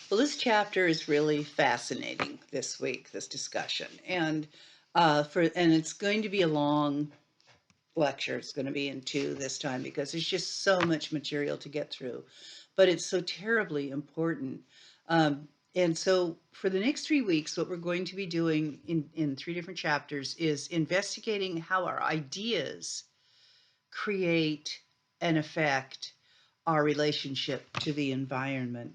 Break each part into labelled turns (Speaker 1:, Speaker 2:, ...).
Speaker 1: Well, this chapter is really fascinating this week, this discussion. And it's going to be a long lecture. It's going to be in two this time because there's just so much material to get through. But it's so terribly important. And so for the next 3 weeks, what we're going to be doing in three different chapters is investigating how our ideas create and affect our relationship to the environment.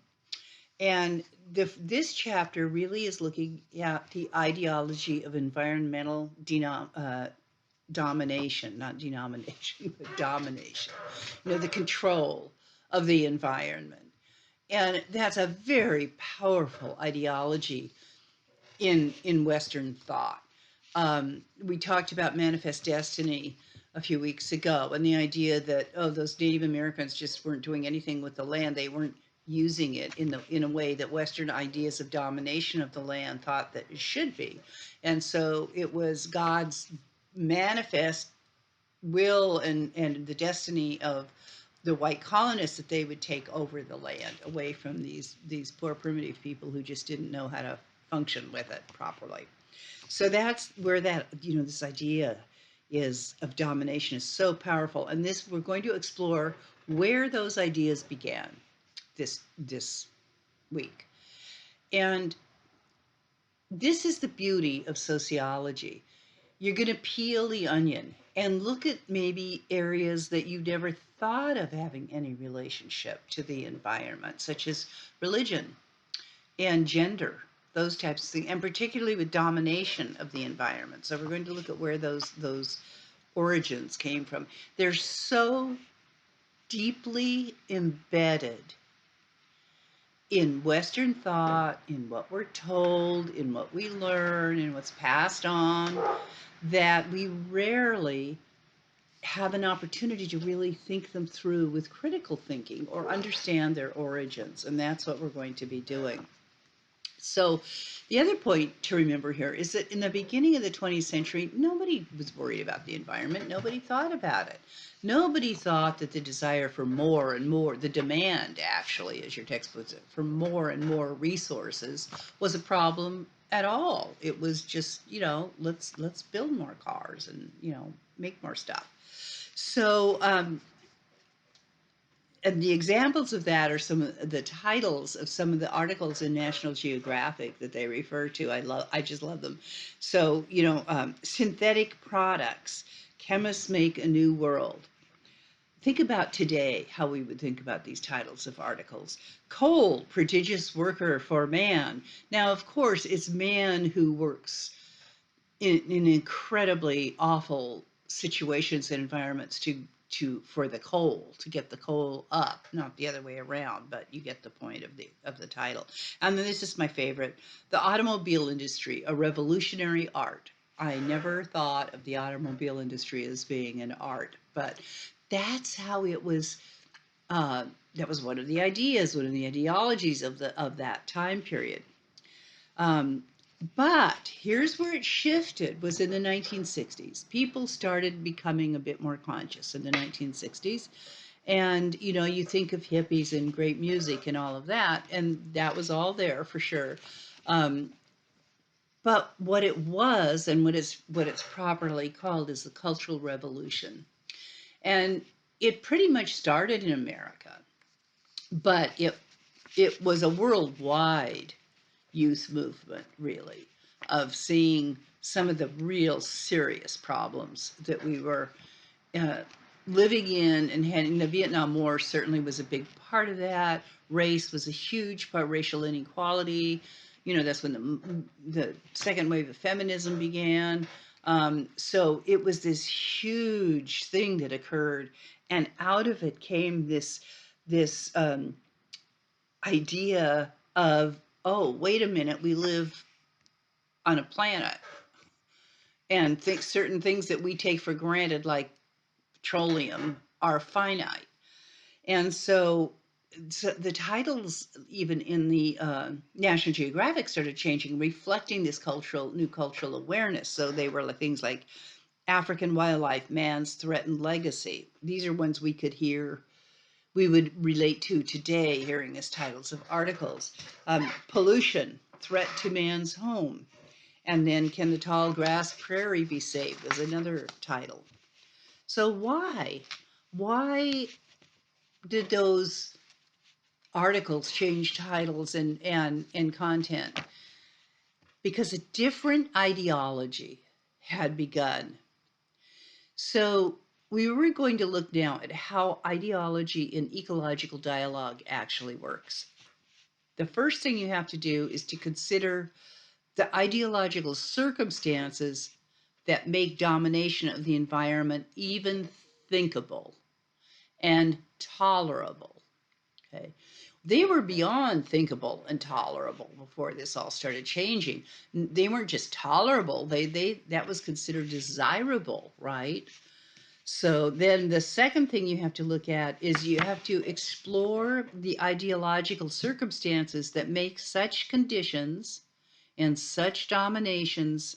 Speaker 1: And this chapter really is looking at the ideology of environmental domination, not denomination, but domination, the control of the environment. And that's a very powerful ideology in Western thought. We talked about manifest destiny a few weeks ago, and the idea that those Native Americans just weren't doing anything with the land; they weren't using it in a way that Western ideas of domination of the land thought that it should be, and so it was God's manifest will and the destiny of the white colonists that they would take over the land away from these poor primitive people who just didn't know how to function with it properly. So that's where that this idea is of domination is so powerful, and this we're going to explore where those ideas began this week. And this is the beauty of sociology. You're going to peel the onion and look at maybe areas that you never thought of having any relationship to the environment, such as religion and gender, those types of things, and particularly with domination of the environment. So we're going to look at where those origins came from. They're so deeply embedded in Western thought, in what we're told, in what we learn, in what's passed on, that we rarely have an opportunity to really think them through with critical thinking or understand their origins. And that's what we're going to be doing. So the other point to remember here is that in the beginning of the 20th century, nobody was worried about the environment. Nobody thought about it. Nobody thought that the desire for more and more, the demand actually, as your text puts it, for more and more resources was a problem at all. It was just, let's build more cars and, make more stuff. So, and the examples of that are some of the titles of some of the articles in National Geographic that they refer to. I just love them. So, synthetic products, chemists make a new world. Think about today how we would think about these titles of articles. Coal, prodigious worker for man. Now, of course, it's man who works in incredibly awful situations and environments for the coal, to get the coal up, not the other way around, but you get the point of the title. And then this is my favorite, the automobile industry, a revolutionary art. I never thought of the automobile industry as being an art, but that's how it was. That was one of the ideas, one of the ideologies of that time period. But here's where it shifted, was in the 1960s. People started becoming a bit more conscious in the 1960s. And, you think of hippies and great music and all of that, and that was all there for sure. But what it was and what it's properly called is the Cultural Revolution. And it pretty much started in America, but it was a worldwide youth movement, really, of seeing some of the real serious problems that we were living in and having. The Vietnam War certainly was a big part of that. Race was a huge part, racial inequality. That's when the second wave of feminism began. So it was this huge thing that occurred, and out of it came this idea of, oh, wait a minute, we live on a planet, and certain things that we take for granted, like petroleum, are finite. And so the titles, even in the National Geographic, started changing, reflecting this new cultural awareness. So they were things like African wildlife, man's threatened legacy. These are ones we could hear we would relate to today, hearing as titles of articles. Pollution, threat to man's home. And then Can the Tall Grass Prairie Be Saved was another title. So why? Why did those articles change titles and content? Because a different ideology had begun. So we were going to look now at how ideology in ecological dialogue actually works. The first thing you have to do is to consider the ideological circumstances that make domination of the environment even thinkable and tolerable. Okay. They were beyond thinkable and tolerable before this all started changing. They weren't just tolerable, they that was considered desirable, right? So then the second thing you have to look at is you have to explore the ideological circumstances that make such conditions and such dominations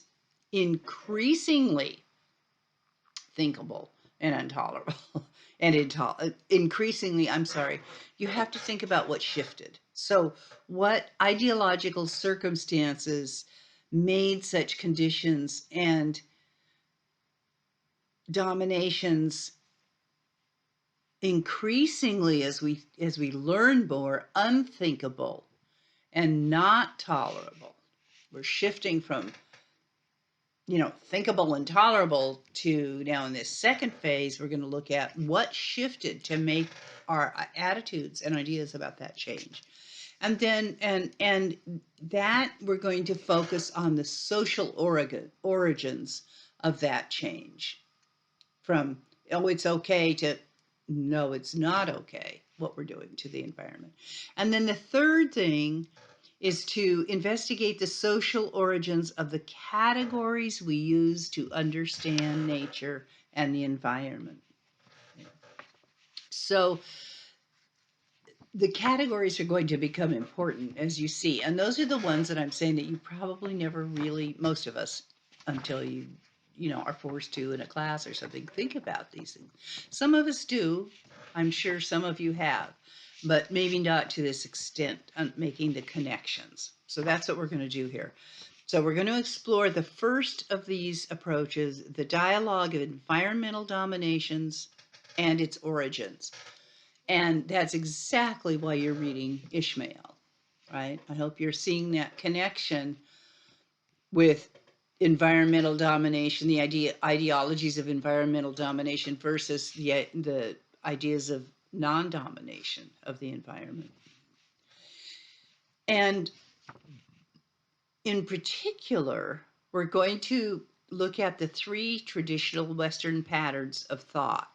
Speaker 1: increasingly thinkable and intolerable and increasingly, I'm sorry, you have to think about what shifted. So what ideological circumstances made such conditions and dominations increasingly, as we learn more, unthinkable and not tolerable? We're shifting from thinkable and tolerable to now in this second phase, we're going to look at what shifted to make our attitudes and ideas about that change. And then, and that we're going to focus on the social origins of that change from, oh, it's okay to, no, it's not okay, what we're doing to the environment. And then the third thing is to investigate the social origins of the categories we use to understand nature and the environment. So the categories are going to become important, as you see, and those are the ones that I'm saying that you probably never really, most of us, until you are forced to in a class or something, think about these things. Some of us do. I'm sure some of you have, but maybe not to this extent on making the connections. So that's what we're going to do here. So we're going to explore the first of these approaches, the dialogue of environmental dominations and its origins. And that's exactly why you're reading Ishmael, right? I hope you're seeing that connection with environmental domination, the ideologies of environmental domination versus the ideas of non-domination of the environment. And in particular, we're going to look at the three traditional Western patterns of thought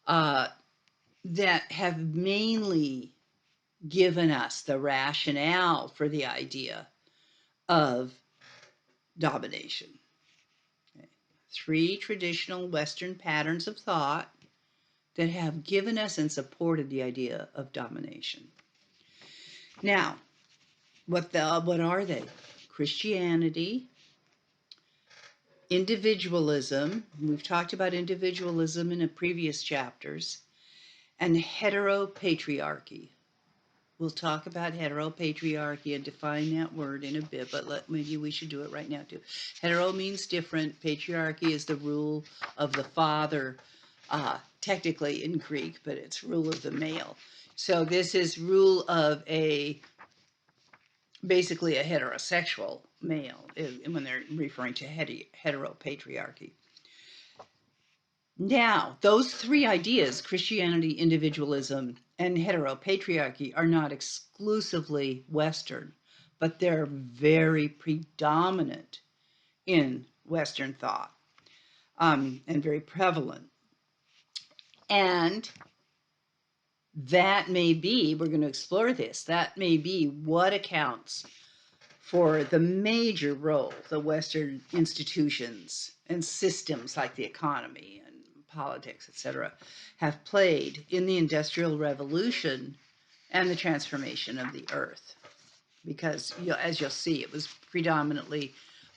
Speaker 1: that have mainly given us the rationale for the idea of domination. Okay. Three traditional Western patterns of thought that have given us and supported the idea of domination. Now, what are they? Christianity, individualism, we've talked about individualism in the previous chapters, and heteropatriarchy. We'll talk about heteropatriarchy and define that word in a bit, but maybe we should do it right now too. Hetero means different. Patriarchy is the rule of the father, technically in Greek, but it's rule of the male. So this is rule of basically a heterosexual male when they're referring to heteropatriarchy. Now, those three ideas, Christianity, individualism, and heteropatriarchy, are not exclusively Western, but they're very predominant in Western thought, and very prevalent. And that may be, we're going to explore this, that may be what accounts for the major role the Western institutions and systems like the economy and politics, etc., have played in the Industrial Revolution and the transformation of the earth. Because, as you'll see, it was predominantly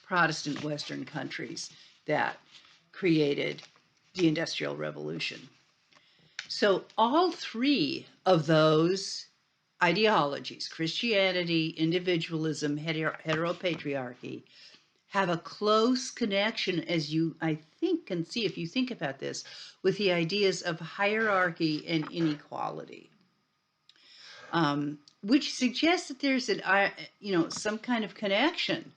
Speaker 1: Protestant Western countries that created the Industrial Revolution. So all three of those ideologies, Christianity, individualism, heteropatriarchy, have a close connection, as you, I think, can see if you think about this, with the ideas of hierarchy and inequality, which suggests that there's some kind of connection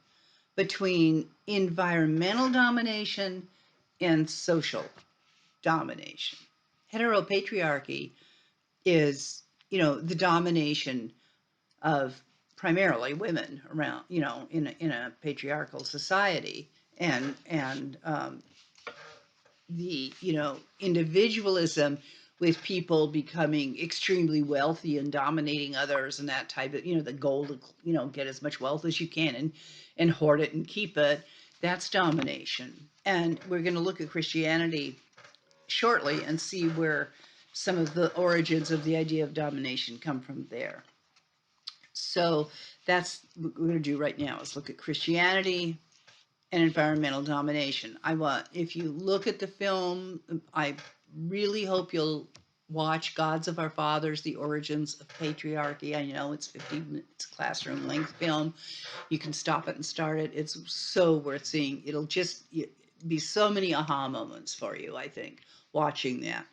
Speaker 1: between environmental domination and social domination. Heteropatriarchy is, the domination of primarily women around, in a patriarchal society, and the, individualism with people becoming extremely wealthy and dominating others and that type of, the goal to, get as much wealth as you can and hoard it and keep it. That's domination. And we're going to look at Christianity shortly and see where some of the origins of the idea of domination come from there. So that's what we're going to do right now, is look at Christianity and environmental domination. If you look at the film, I really hope you'll watch Gods of Our Fathers, The Origins of Patriarchy. I know it's 15 minutes classroom length film. You can stop it and start it. It's so worth seeing. It'll just be so many aha moments for you, I think, watching that.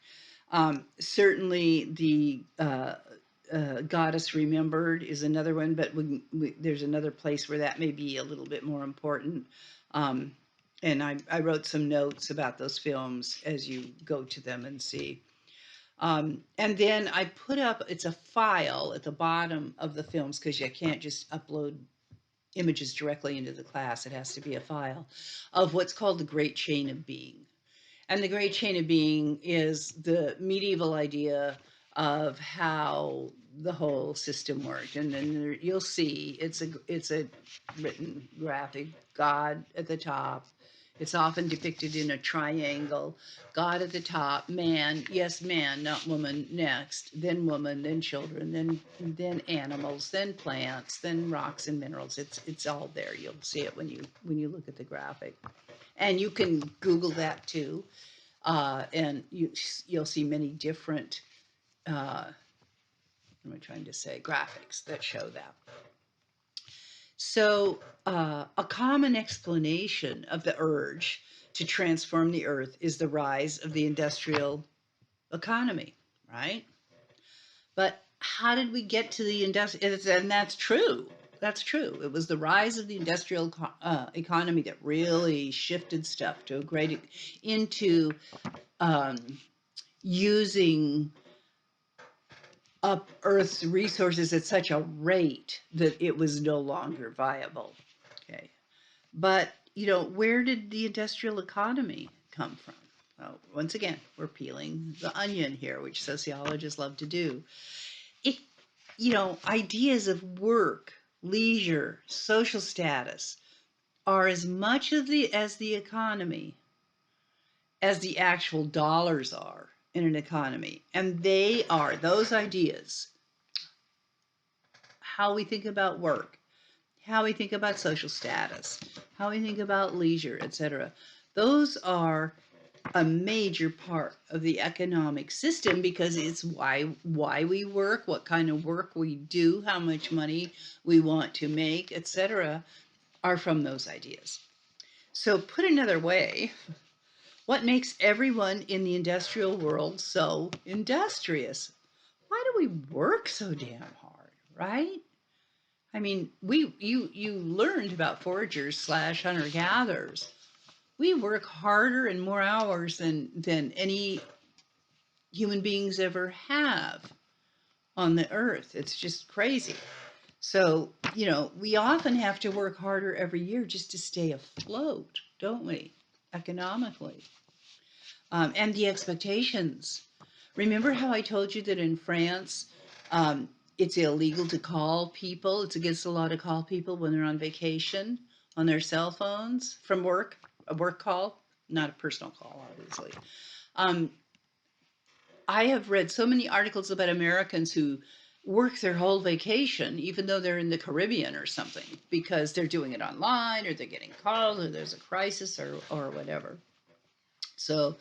Speaker 1: Certainly the Goddess Remembered is another one, but there's another place where that may be a little bit more important. And I wrote some notes about those films as you go to them and see. And then I put up, it's a file at the bottom of the films, because you can't just upload images directly into the class. It has to be a file of what's called the Great Chain of Being. And the Great Chain of Being is the medieval idea of how the whole system worked. And then you'll see it's a written graphic, God at the top. It's often depicted in a triangle. God at the top, man, yes, man, not woman, next, then woman, then children, then animals, then plants, then rocks and minerals. It's all there. You'll see it when you look at the graphic. And you can Google that too. And you'll see many different, what am I trying to say, graphics that show that. So a common explanation of the urge to transform the earth is the rise of the industrial economy, right? But how did we get to the industrial? And that's true. That's true. It was the rise of the industrial economy that really shifted stuff to a great into using up Earth's resources at such a rate that it was no longer viable. Okay, but where did the industrial economy come from? Well, once again, we're peeling the onion here, which sociologists love to do. Ideas of work, leisure, social status are as much of as the economy as the actual dollars are in an economy. And they are, those ideas, how we think about work, how we think about social status, how we think about leisure, etc. Those are a major part of the economic system, because it's why we work, what kind of work we do, how much money we want to make, etc., are from those ideas. So put another way, what makes everyone in the industrial world so industrious? Why do we work so damn hard, right? I mean, you learned about foragers / hunter-gatherers. We work harder and more hours than any human beings ever have on the earth. It's just crazy. So, we often have to work harder every year just to stay afloat, don't we? Economically. And the expectations. Remember how I told you that in France, it's illegal to call people. It's against the law to call people when they're on vacation on their cell phones from work, a work call, not a personal call, obviously. I have read so many articles about Americans who work their whole vacation, even though they're in the Caribbean or something, because they're doing it online, or they're getting calls, or there's a crisis, or whatever. So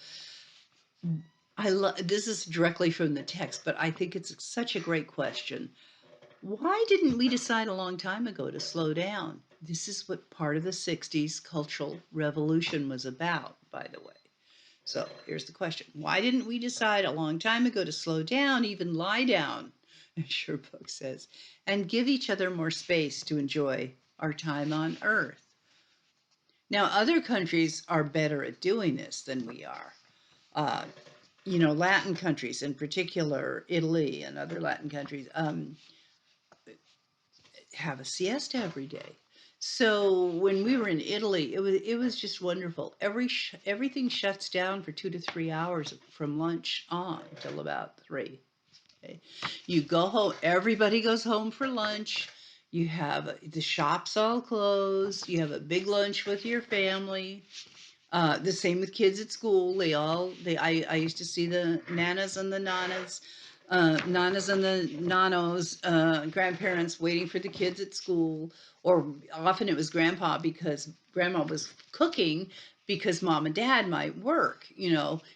Speaker 1: I love this is directly from the text, but I think it's such a great question. Why didn't we decide a long time ago to slow down? This is what part of the 60s cultural revolution was about, by the way. So here's the question. Why didn't we decide a long time ago to slow down, even lie down, as your book says, and give each other more space to enjoy our time on Earth? Now, other countries are better at doing this than we are. Uh, Latin countries, in particular, Italy and other Latin countries, have a siesta every day. So when we were in Italy, it was just wonderful. Everything shuts down for 2 to 3 hours from lunch on till about 3. Okay? You go home. Everybody goes home for lunch. You have the shops all closed. You have a big lunch with your family. The same with kids at school. I used to see the nanas and the nanas and the nanos, grandparents waiting for the kids at school, or often it was grandpa because grandma was cooking because mom and dad might work,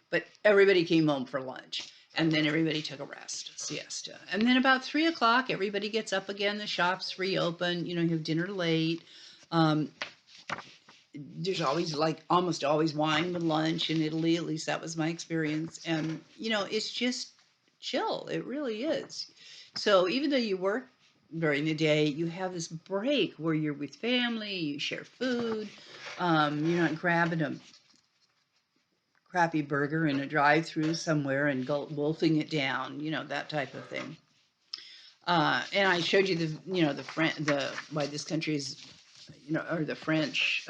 Speaker 1: but everybody came home for lunch. And then everybody took a siesta. And then about 3 o'clock, everybody gets up again. The shops reopen. You have dinner late. Um, there's always almost always wine with lunch in Italy. At least that was my experience. And, it's just chill. It really is. So even though you work during the day, you have this break where you're with family, you share food. You're not grabbing a crappy burger in a drive-through somewhere and wolfing it down, that type of thing. And I showed you why this country is, or the French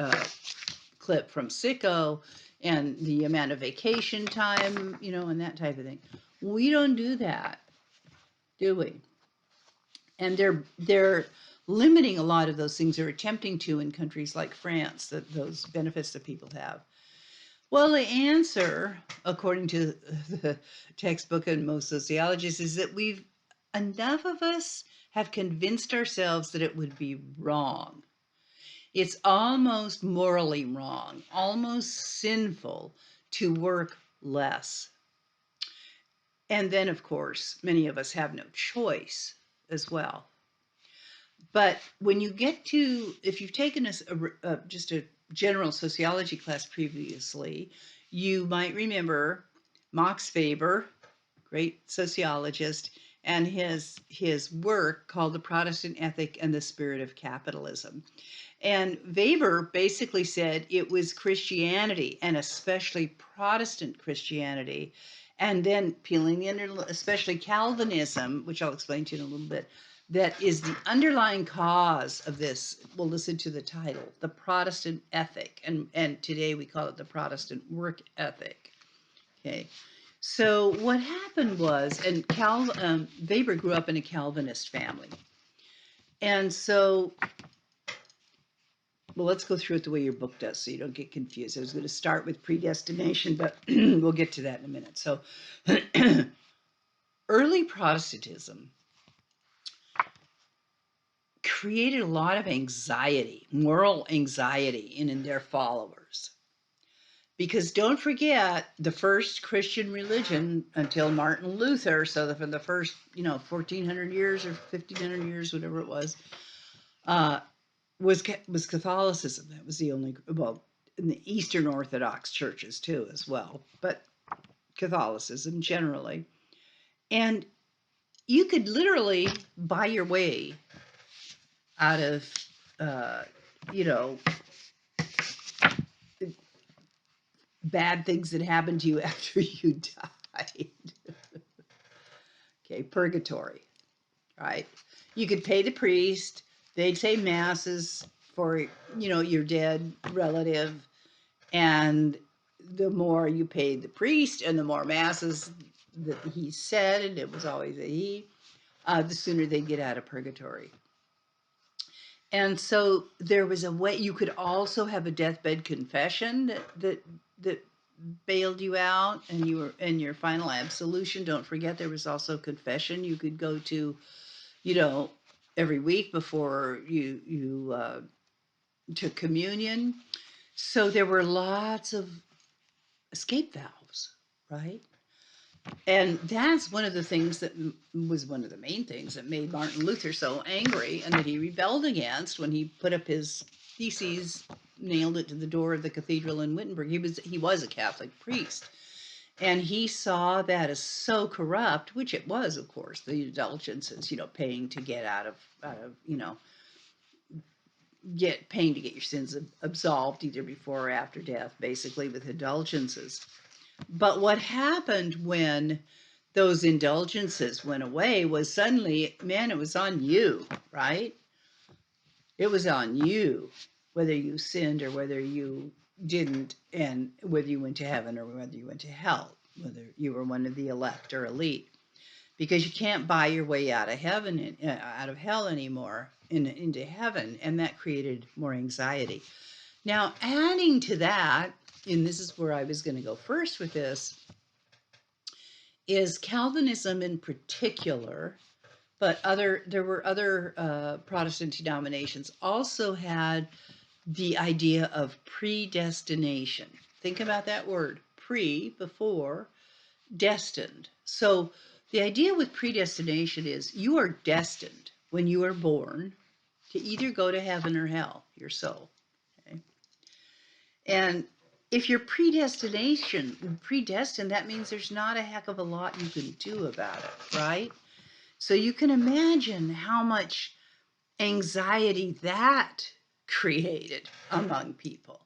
Speaker 1: clip from Sicko and the amount of vacation time, and that type of thing. We don't do that, do we? And they're limiting a lot of those things, or attempting to, in countries like France, those benefits that people have. Well, the answer, according to the textbook and most sociologists, is that enough of us have convinced ourselves that it would be wrong. It's almost morally wrong, almost sinful to work less. And then, of course, many of us have no choice as well. But when you get to, if you've taken just a general sociology class previously, you might remember Max Weber, great sociologist, and his work called The Protestant Ethic and the Spirit of Capitalism. And Weber basically said it was Christianity, and especially Protestant Christianity, and then peeling in, especially Calvinism, which I'll explain to you in a little bit, that is the underlying cause of this. Well, listen to the title, The Protestant Ethic, and today we call it the Protestant Work Ethic. Okay, so what happened was, and Weber grew up in a Calvinist family, and so, well, let's go through it the way your book does so you don't get confused. I was going to start with predestination, but we'll get to that in a minute. So early Protestantism created a lot of anxiety, moral anxiety in their followers. Because don't forget, the first Christian religion until Martin Luther, so for the first, 1,400 years or 1,500 years, whatever it was Catholicism. That was the only, well, in the Eastern Orthodox churches too, as well, but Catholicism generally. And you could literally buy your way out of, bad things that happened to you after you died. Okay, purgatory, right? You could pay the priest, they'd say masses for, your dead relative, and the more you paid the priest and the more masses that he said, and it was always a he, the sooner they'd get out of purgatory. And so there was a way. You could also have a deathbed confession that bailed you out, and you were in your final absolution. Don't forget, there was also confession you could go to, every week before you took communion. So there were lots of escape valves, right? And that's one of the things that was one of the main things that made Martin Luther so angry and that he rebelled against when he put up his theses, nailed it to the door of the cathedral in Wittenberg. He was a Catholic priest, and he saw that as so corrupt, which it was, of course, the indulgences, paying to get out of paying to get your sins absolved either before or after death, basically with indulgences. But what happened when those indulgences went away was suddenly, man, it was on you, right? It was on you, whether you sinned or whether you didn't, and whether you went to heaven or whether you went to hell, whether you were one of the elect or elite, because you can't buy your way out of heaven, out of hell anymore, into heaven, and that created more anxiety. Now, adding to that, and this is where I was going to go first with this, is Calvinism in particular, but there were other Protestant denominations also had the idea of predestination. Think about that word, before, destined. So the idea with predestination is you are destined when you are born to either go to heaven or hell, your soul. Okay? And if you're predestined, that means there's not a heck of a lot you can do about it, right? So you can imagine how much anxiety that created among people.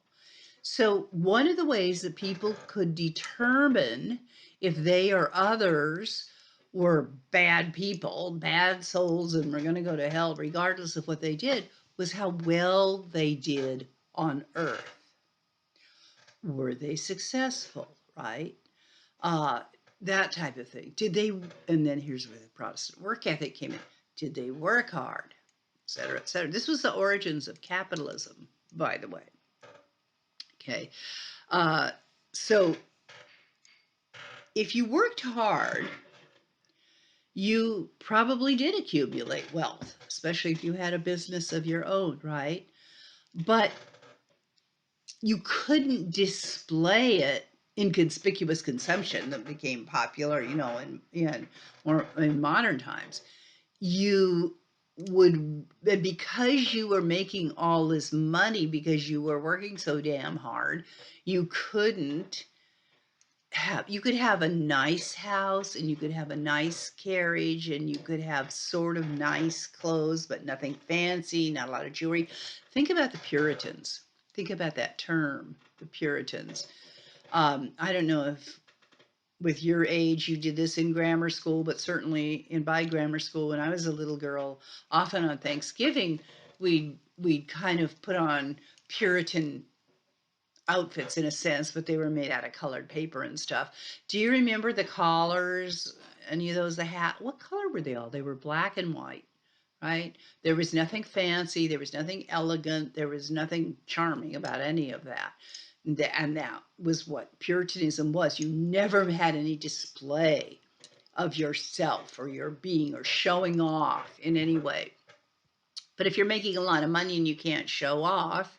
Speaker 1: So one of the ways that people could determine if they or others were bad people, bad souls, and were going to go to hell regardless of what they did, was how well they did on earth. Were they successful, right? That type of thing. Did they, and then here's where the Protestant work ethic came in. Did they work hard, et cetera, et cetera? This was the origins of capitalism, by the way. Okay. So if you worked hard, you probably did accumulate wealth, especially if you had a business of your own, right? But you couldn't display it in conspicuous consumption that became popular, in modern times. You would, because you were making all this money because you were working so damn hard, you could have a nice house, and you could have a nice carriage, and you could have sort of nice clothes, but nothing fancy, not a lot of jewelry. Think about the Puritans. Think about that term, the Puritans. I don't know if with your age you did this in grammar school, but certainly by grammar school when I was a little girl, often on Thanksgiving, we'd kind of put on Puritan outfits in a sense, but they were made out of colored paper and stuff. Do you remember the collars? Any of those? The hat? What color were they all? They were black and white, right? There was nothing fancy. There was nothing elegant. There was nothing charming about any of that. And that was what Puritanism was. You never had any display of yourself or your being or showing off in any way. But if you're making a lot of money and you can't show off,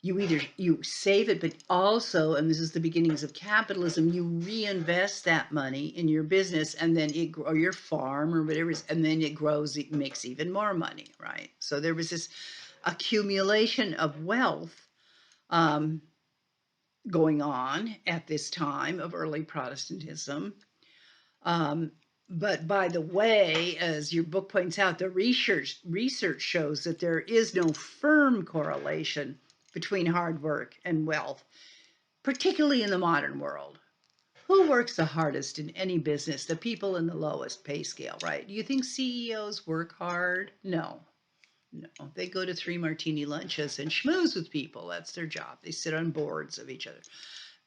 Speaker 1: you save it, but also, and this is the beginnings of capitalism, you reinvest that money in your business, and then or your farm or whatever, and then it grows, it makes even more money, right? So there was this accumulation of wealth going on at this time of early Protestantism. But by the way, as your book points out, the research shows that there is no firm correlation between hard work and wealth, particularly in the modern world. Who works the hardest in any business? The people in the lowest pay scale, right? Do you think CEOs work hard? No. They go to 3 martini lunches and schmooze with people. That's their job. They sit on boards of each other.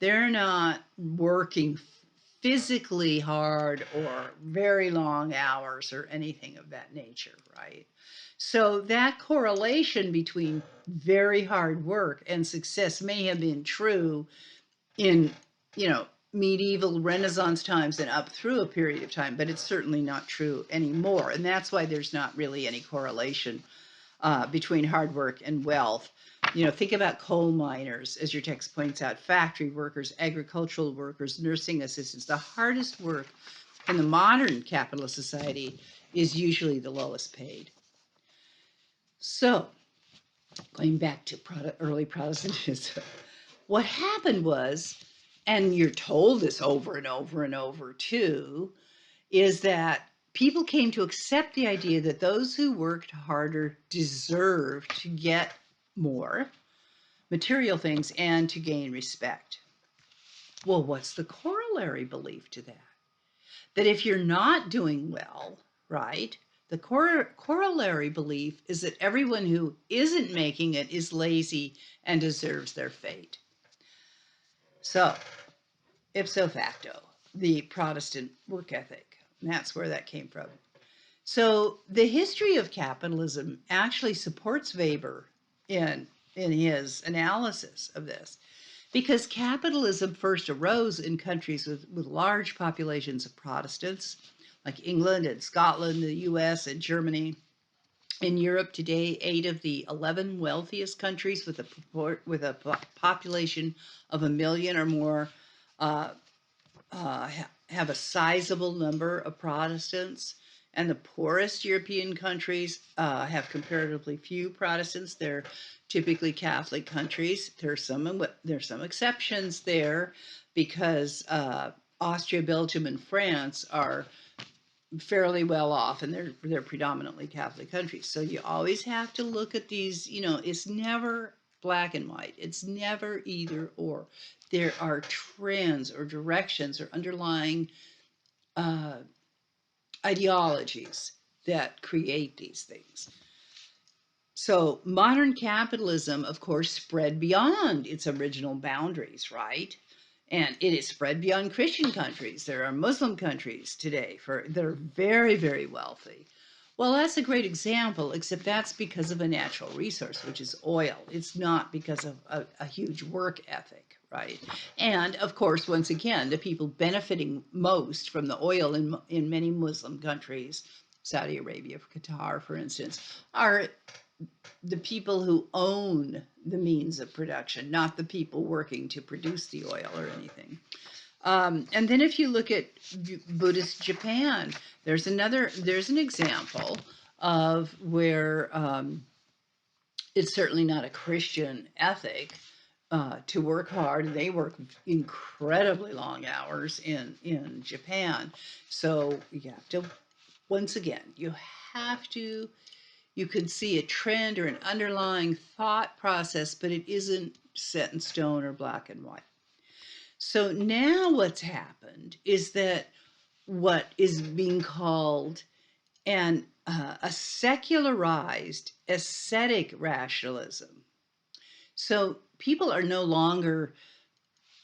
Speaker 1: They're not working physically hard or very long hours or anything of that nature, right? So that correlation between very hard work and success may have been true in, medieval Renaissance times and up through a period of time, but it's certainly not true anymore. And that's why there's not really any correlation between hard work and wealth. Think about coal miners, as your text points out, factory workers, agricultural workers, nursing assistants. The hardest work in the modern capitalist society is usually the lowest paid. So, going back to early Protestantism, what happened was, and you're told this over and over and over too, is that people came to accept the idea that those who worked harder deserved to get more material things and to gain respect. Well, what's the corollary belief to that? That if you're not doing well, right, the corollary belief is that everyone who isn't making it is lazy and deserves their fate. So, ipso facto, the Protestant work ethic, and that's where that came from. So the history of capitalism actually supports Weber in his analysis of this, because capitalism first arose in countries with large populations of Protestants, like England and Scotland, the US and Germany. In Europe today, 8 of the 11 wealthiest countries with a population of 1 million or more have a sizable number of Protestants, and the poorest European countries have comparatively few Protestants. They're typically Catholic countries. There's some exceptions there, because Austria, Belgium, and France are fairly well off, and they're predominantly Catholic countries. So you always have to look at these. It's never black and white. It's never either or. There are trends or directions or underlying ideologies that create these things. So modern capitalism, of course, spread beyond its original boundaries, right? And it is spread beyond Christian countries. There are Muslim countries today that are very, very wealthy. Well, that's a great example, except that's because of a natural resource, which is oil. It's not because of a huge work ethic, right? And of course, once again, the people benefiting most from the oil in many Muslim countries, Saudi Arabia, Qatar, for instance, are the people who own the means of production, not the people working to produce the oil or anything. And then if you look at Buddhist Japan, there's an example of where it's certainly not a Christian ethic to work hard. They work incredibly long hours in Japan. So you have to, once again, you could see a trend or an underlying thought process, but it isn't set in stone or black and white. So now what's happened is that what is being called a secularized ascetic rationalism. So people are no longer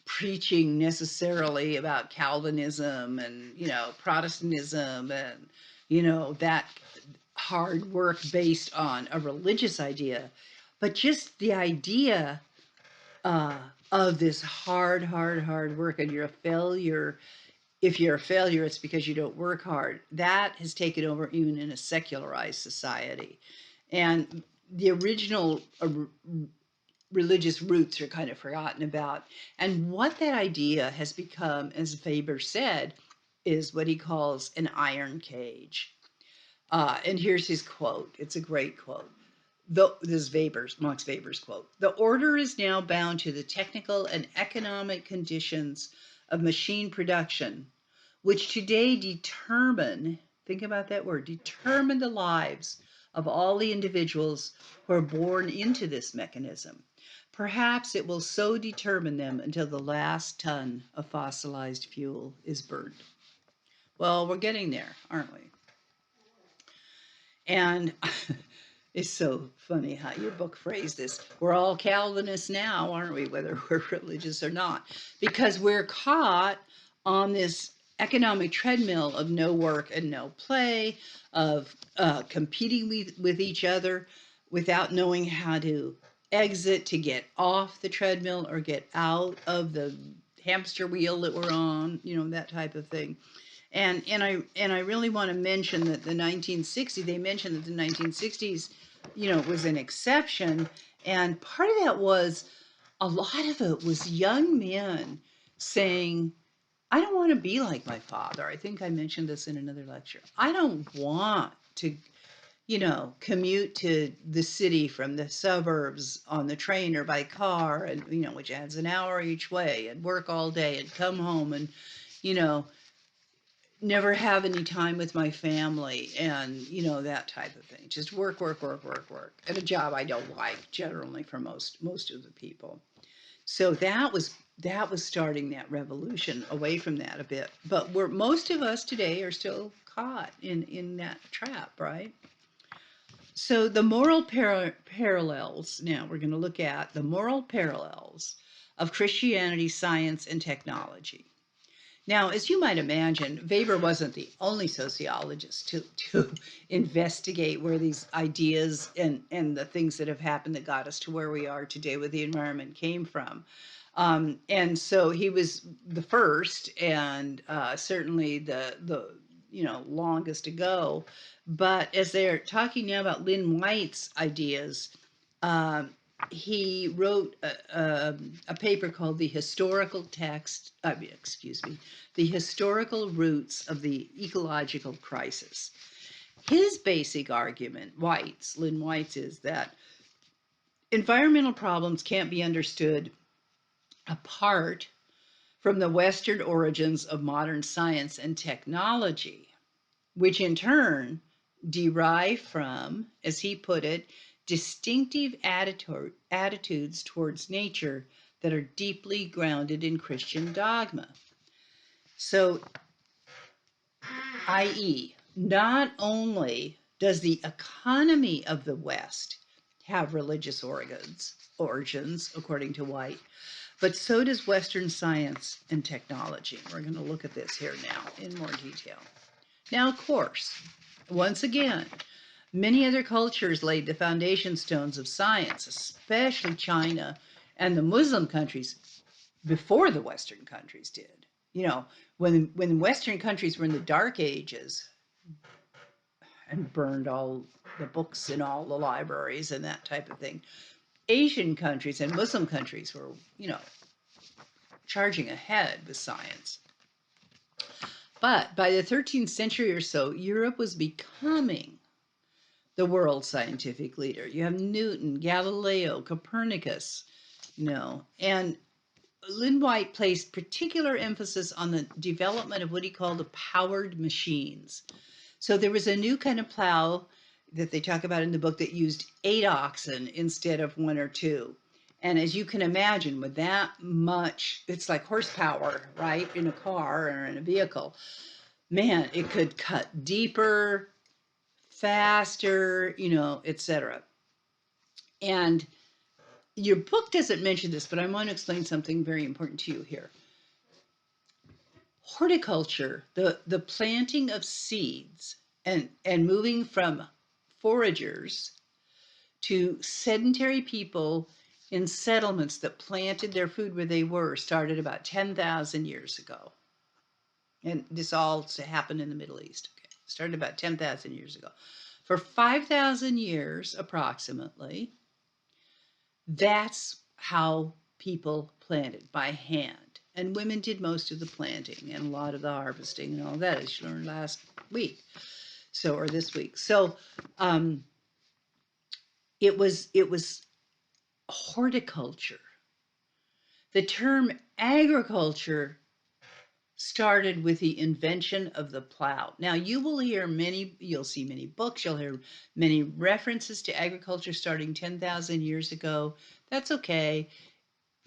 Speaker 1: preaching necessarily about Calvinism and Protestantism and that hard work based on a religious idea, but just the idea of this hard work, and you're a failure. If you're a failure, it's because you don't work hard. That has taken over even in a secularized society. And the original religious roots are kind of forgotten about. And what that idea has become, as Weber said, is what he calls an iron cage. And here's his quote. It's a great quote. This is Max Weber's quote. "The order is now bound to the technical and economic conditions of machine production, which today think about that word, determine the lives of all the individuals who are born into this mechanism. Perhaps it will so determine them until the last ton of fossilized fuel is burned." Well, we're getting there, aren't we? And it's so funny how your book phrased this. We're all Calvinists now, aren't we, whether we're religious or not? Because we're caught on this economic treadmill of no work and no play, of competing with each other without knowing how to exit, to get off the treadmill or get out of the hamster wheel that we're on, that type of thing. And I really want to mention that they mentioned that the 1960s was an exception. And part of that was a lot of it was young men saying, I don't want to be like my father. I think I mentioned this in another lecture. I don't want to, commute to the city from the suburbs on the train or by car, and, which adds an hour each way, and work all day and come home and, you know, never have any time with my family and, that type of thing. Just work, work, work, work, work at a job I don't like generally for most of the people. So that was starting that revolution away from that a bit. But we're most of us today are still caught in that trap, right? So the moral parallels. Now we're going to look at the moral parallels of Christianity, science, and technology. Now, as you might imagine, Weber wasn't the only sociologist to investigate where these ideas and the things that have happened that got us to where we are today with the environment came from. And so he was the first, and certainly the longest ago. But as they're talking now about Lynn White's ideas, um, he wrote a paper called "The Historical Text." Excuse me, "The Historical Roots of the Ecological Crisis." His basic argument, Lynn White's, is that environmental problems can't be understood apart from the Western origins of modern science and technology, which in turn derive from, as he put it, distinctive attitudes towards nature that are deeply grounded in Christian dogma. So, i.e., not only does the economy of the West have religious origins, according to White, but so does Western science and technology. We're going to look at this here now in more detail. Now, of course, once again, many other cultures laid the foundation stones of science, especially China and the Muslim countries, before the Western countries did. When Western countries were in the Dark Ages and burned all the books in all the libraries and that type of thing, Asian countries and Muslim countries were, charging ahead with science. But by the 13th century or so, Europe was becoming the world scientific leader. You have Newton, Galileo, Copernicus, and Lynn White placed particular emphasis on the development of what he called the powered machines. So there was a new kind of plow that they talk about in the book that used 8 oxen instead of 1 or 2. And as you can imagine, with that much, it's like horsepower, right, in a car or in a vehicle. Man, it could cut deeper, faster, etc. And your book doesn't mention this, but I want to explain something very important to you here. Horticulture, the planting of seeds and moving from foragers to sedentary people in settlements that planted their food where they were, started about 10,000 years ago. And this all happened in the Middle East. Okay. Started about 10,000 years ago. For 5,000 years, approximately, that's how people planted, by hand. And women did most of the planting and a lot of the harvesting and all that, as you learned last week, or this week. So it was horticulture. The term agriculture started with the invention of the plow. Now you'll see many books, you'll hear many references to agriculture starting 10,000 years ago. That's okay.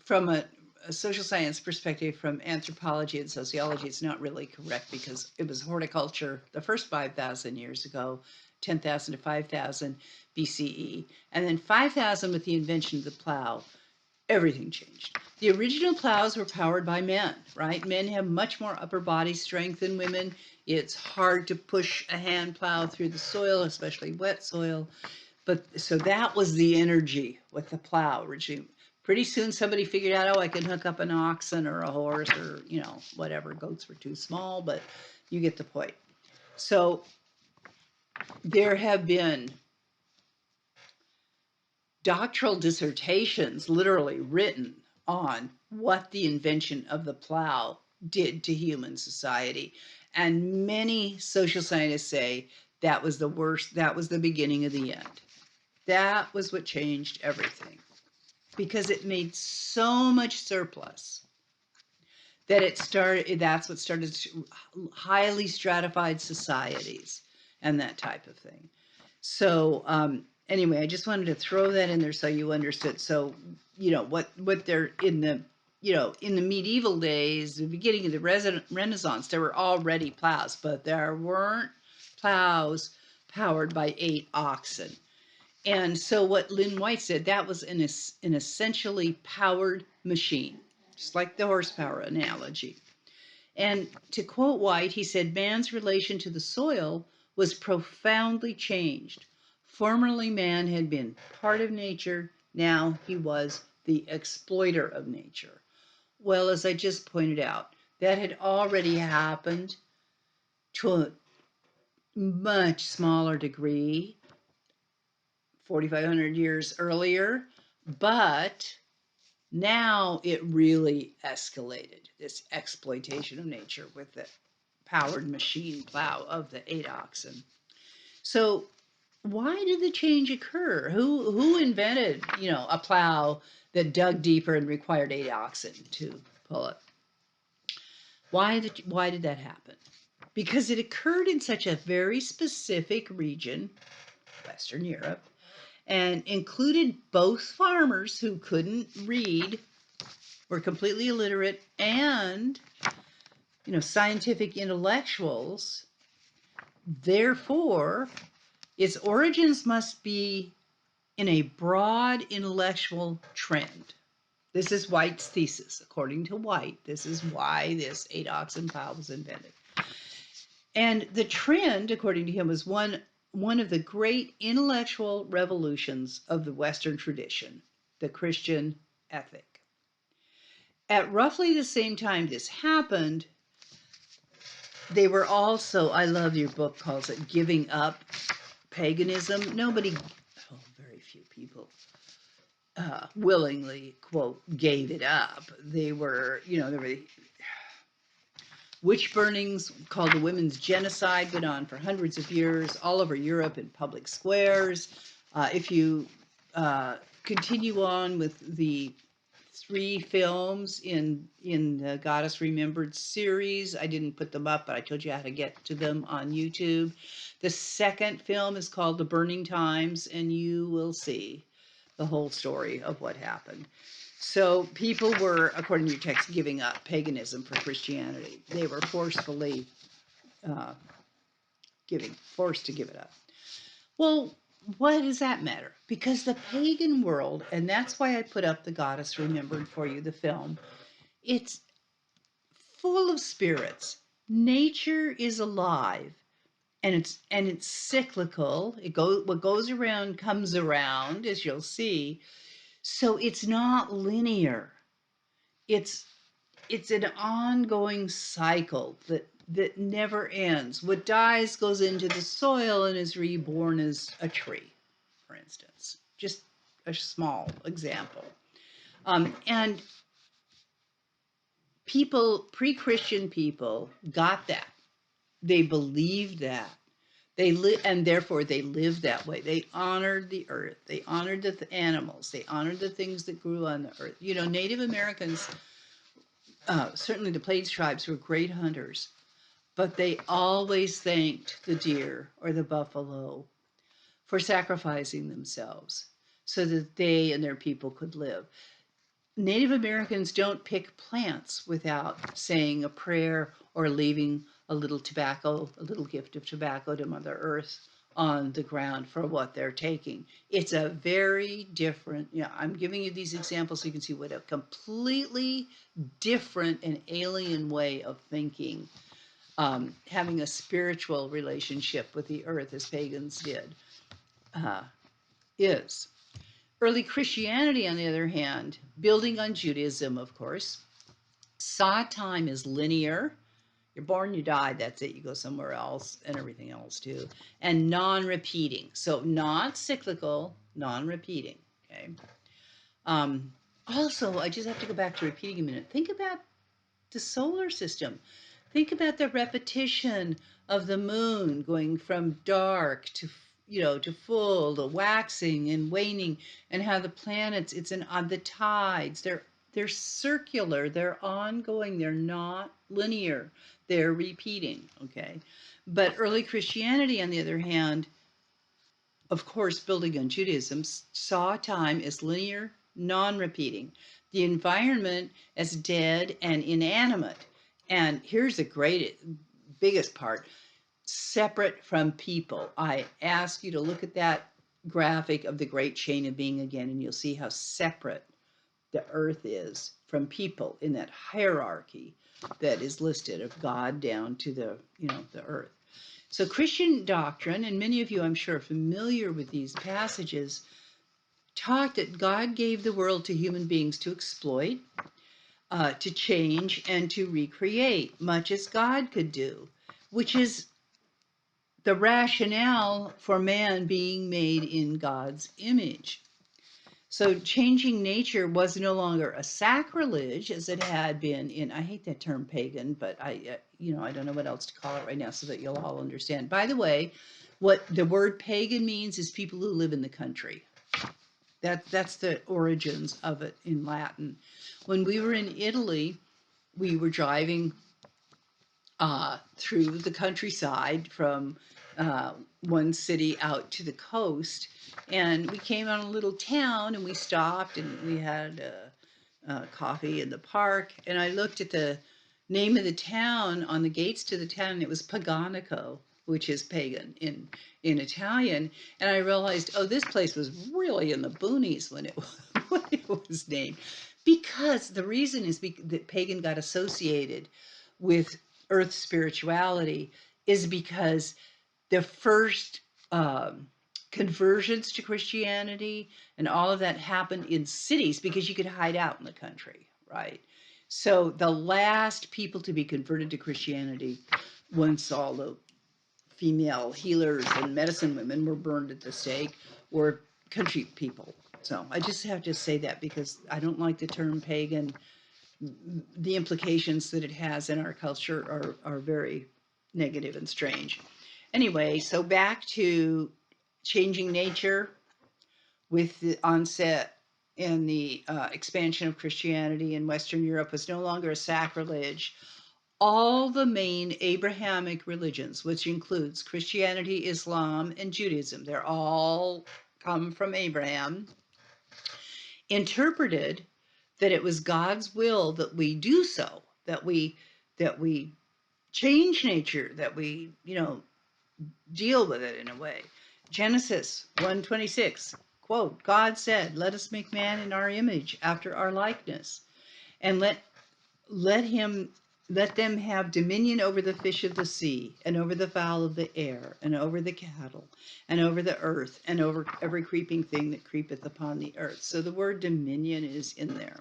Speaker 1: From a social science perspective, from anthropology and sociology, it's not really correct because it was horticulture the first 5,000 years ago, 10,000 to 5,000 BCE, and then 5,000 with the invention of the plow. Everything changed. The original plows were powered by men, right? Men have much more upper body strength than women. It's hard to push a hand plow through the soil, especially wet soil. But so that was the energy with the plow regime. Pretty soon somebody figured out, I can hook up an oxen or a horse or, whatever. Goats were too small, but you get the point. So there have been doctoral dissertations literally written on what the invention of the plow did to human society. And many social scientists say that was the worst, that was the beginning of the end. That was what changed everything because it made so much surplus that that's what started highly stratified societies and that type of thing. So anyway, I just wanted to throw that in there so you understood. So what they're in the in the medieval days, the beginning of the Renaissance, there were already plows, but there weren't plows powered by 8 oxen. And so what Lynn White said, that was an essentially powered machine, just like the horsepower analogy. And to quote White, he said, man's relation to the soil was profoundly changed. Formerly, man had been part of nature. Now he was the exploiter of nature. Well, as I just pointed out, that had already happened to a much smaller degree 4,500 years earlier, but now it really escalated, this exploitation of nature with the powered machine plow of the 8 oxen. So why did the change occur? Who invented, a plow that dug deeper and required 8 oxen to pull it? Why did that happen? Because it occurred in such a very specific region, Western Europe, and included both farmers who couldn't read, were completely illiterate, and scientific intellectuals. Therefore, its origins must be in a broad intellectual trend. This is White's thesis. According to White, this is why this 8 oxen plow was invented. And the trend, according to him, was one of the great intellectual revolutions of the Western tradition, the Christian ethic. At roughly the same time this happened, they were also, I love your book calls it giving up paganism. Very few people willingly, quote, gave it up. They were, there were witch burnings called the Women's Genocide went on for hundreds of years all over Europe in public squares. If you continue on with the 3 films in the Goddess Remembered series, I didn't put them up, but I told you how to get to them on YouTube. The second film is called The Burning Times, and you will see the whole story of what happened. So people were, according to your text, giving up paganism for Christianity. They were forcefully forced to give it up. Well, why does that matter? Because the pagan world, and that's why I put up The Goddess Remembered for you, the film, it's full of spirits. Nature is alive, and it's cyclical. What goes around comes around, as you'll see. So it's not linear. It's an ongoing cycle that never ends. What dies goes into the soil and is reborn as a tree, for instance. Just a small example. And people, pre-Christian people, got that. They believed that. And therefore they lived that way. They honored the earth. They honored the animals. They honored the things that grew on the earth. Native Americans, certainly the Plains tribes, were great hunters, but they always thanked the deer or the buffalo for sacrificing themselves so that they and their people could live. Native Americans don't pick plants without saying a prayer or leaving a little gift of tobacco to Mother Earth on the ground for what they're taking. It's a very different, I'm giving you these examples so you can see what a completely different and alien way of thinking, having a spiritual relationship with the earth as pagans did, is. Early Christianity, on the other hand, building on Judaism, of course, saw time as linear. You're born, you die, that's it. You go somewhere else, and everything else too. And non-repeating. So not cyclical, non-repeating. Okay. Um, Also, I just have to go back to repeating a minute. Think about the solar system. Think about the repetition of the moon going from dark to to full, to waxing and waning, and how the planets, it's an on the tides. They're circular, they're ongoing, they're not linear. They're repeating, okay? But early Christianity, on the other hand, of course, building on Judaism, saw time as linear, non repeating, the environment as dead and inanimate. And here's the biggest part, separate from people. I ask you to look at that graphic of the great chain of being again, and you'll see how separate the earth is from people in that hierarchy that is listed of God down to the earth. So Christian doctrine, and many of you I'm sure are familiar with these passages, taught that God gave the world to human beings to exploit, to change, and to recreate, much as God could do, which is the rationale for man being made in God's image. So changing nature was no longer a sacrilege as it had been in, I hate that term pagan, but I don't know what else to call it right now so that you'll all understand. By the way, what the word pagan means is people who live in the country. That's the origins of it in Latin. When we were in Italy, we were driving through the countryside from one city out to the coast. And we came on a little town and we stopped and we had coffee in the park. And I looked at the name of the town on the gates to the town, and it was Paganico, which is pagan in Italian. And I realized, oh, this place was really in the boonies when when it was named. Because the reason is that pagan got associated with earth spirituality is because the first conversions to Christianity and all of that happened in cities because you could hide out in the country, right? So the last people to be converted to Christianity, once all the female healers and medicine women were burned at the stake, were country people. So I just have to say that because I don't like the term pagan. The implications that it has in our culture are very negative and strange. Anyway, so back to changing nature with the onset and the expansion of Christianity in Western Europe was no longer a sacrilege. All the main Abrahamic religions, which includes Christianity, Islam, and Judaism, they're all come from Abraham, interpreted that it was God's will that we do so, that we change nature, that we deal with it in a way. Genesis 1:26, quote, God said, let us make man in our image, after our likeness, and let them have dominion over the fish of the sea, and over the fowl of the air, and over the cattle, and over the earth, and over every creeping thing that creepeth upon the earth. So the word dominion is in there.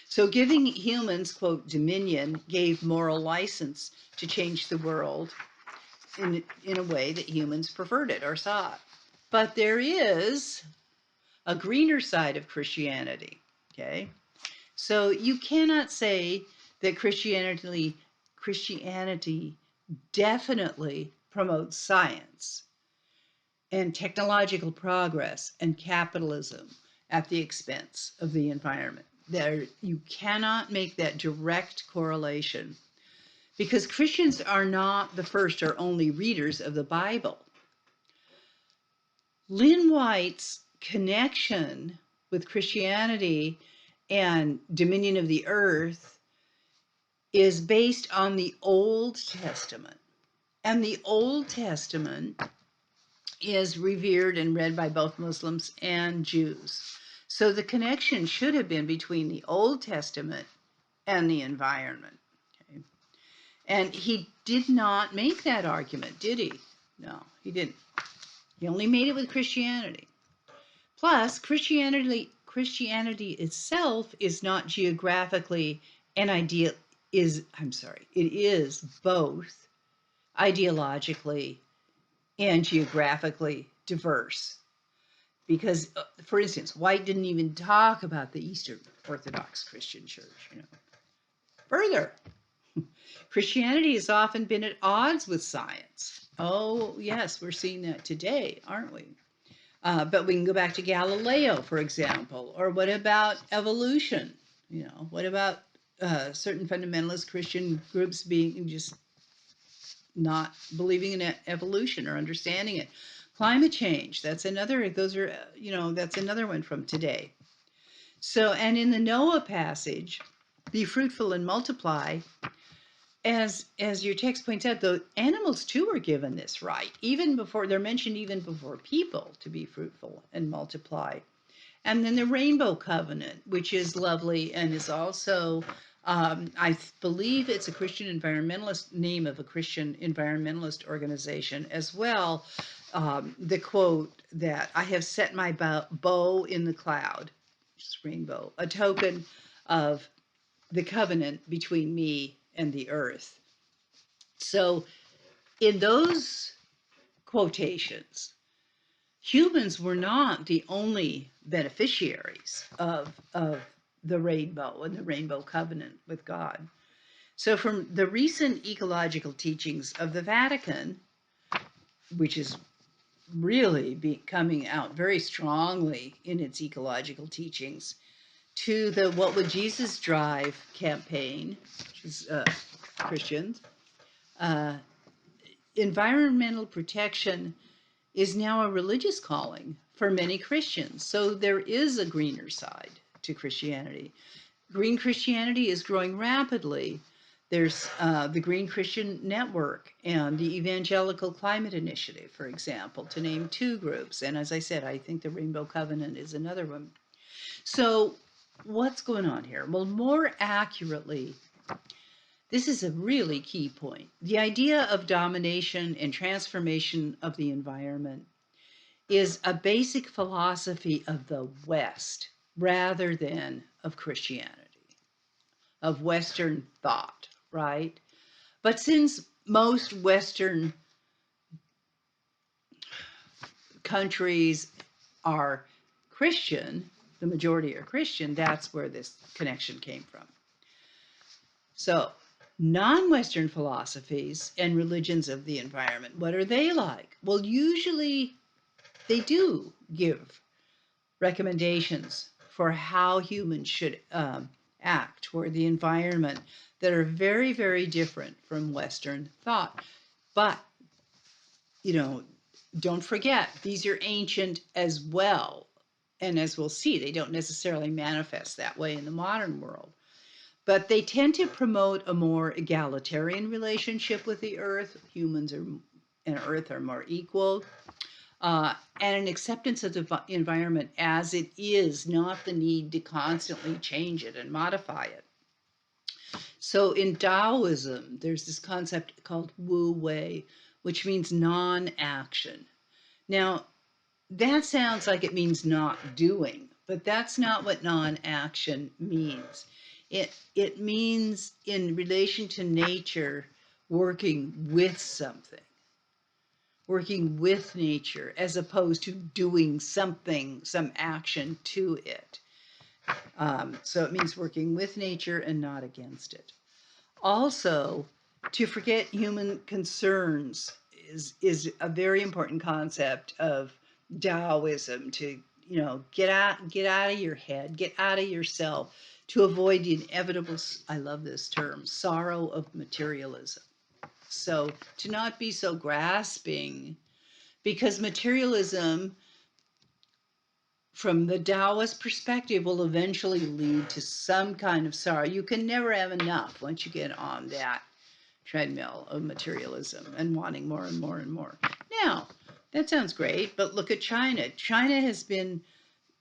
Speaker 1: So giving humans, quote, dominion gave moral license to change the world in a way that humans preferred it or saw it. But there is a greener side of Christianity, okay? So you cannot say that Christianity definitely promotes science and technological progress and capitalism at the expense of the environment. You cannot make that direct correlation because Christians are not the first or only readers of the Bible. Lynn White's connection with Christianity and dominion of the earth is based on the Old Testament. And the Old Testament is revered and read by both Muslims and Jews. So the connection should have been between the Old Testament and the environment. Okay? And he did not make that argument, did he? No, he didn't. He only made it with Christianity. Plus, Christianity itself is not geographically an ideal it is both ideologically and geographically diverse. Because, for instance, White didn't even talk about the Eastern Orthodox Christian Church. Further, Christianity has often been at odds with science. Oh, yes, we're seeing that today, aren't we? But we can go back to Galileo, for example. Or what about evolution? What about certain fundamentalist Christian groups being just not believing in evolution or understanding it? Climate change, that's another, that's another one from today. So, and in the Noah passage, be fruitful and multiply, as your text points out, the animals too were given this right, even before they're mentioned, even before people, to be fruitful and multiply. And then the Rainbow Covenant, which is lovely and is also, I believe it's a Christian environmentalist, name of a Christian environmentalist organization as well. The quote that I have set my bow in the cloud, just rainbow, a token of the covenant between me and the earth. So in those quotations, humans were not the only beneficiaries of the rainbow and the rainbow covenant with God. So from the recent ecological teachings of the Vatican, which is really coming out very strongly in its ecological teachings, to the What Would Jesus Drive campaign, which is Christians, environmental protection is now a religious calling for many Christians. So there is a greener side to Christianity. Green Christianity is growing rapidly. There's the Green Christian Network and the Evangelical Climate Initiative, for example, to name two groups. And as I said, I think the Rainbow Covenant is another one. So what's going on here? Well, more accurately, this is a really key point. The idea of domination and transformation of the environment is a basic philosophy of the West rather than of Christianity, of Western thought, right? But since most Western countries are Christian, the majority are Christian, that's where this connection came from. So, non-Western philosophies and religions of the environment, what are they like? Well, usually they do give recommendations for how humans should act toward the environment that are very, very different from Western thought. But, don't forget, these are ancient as well. And as we'll see, they don't necessarily manifest that way in the modern world. But they tend to promote a more egalitarian relationship with the earth. Humans and earth are more equal. And an acceptance of the environment as it is, not the need to constantly change it and modify it. So in Taoism, there's this concept called Wu Wei, which means non-action. Now, that sounds like it means not doing, but that's not what non-action means. It means, in relation to nature, working with something, working with nature, as opposed to doing something, some action to it. So it means working with nature and not against it. Also, to forget human concerns is a very important concept of Taoism. To get out of your head, get out of yourself, to avoid the inevitable, I love this term, sorrow of materialism. So to not be so grasping, because materialism, from the Taoist perspective, will eventually lead to some kind of sorrow. You can never have enough once you get on that treadmill of materialism and wanting more and more and more. Now, that sounds great, but look at China. China has been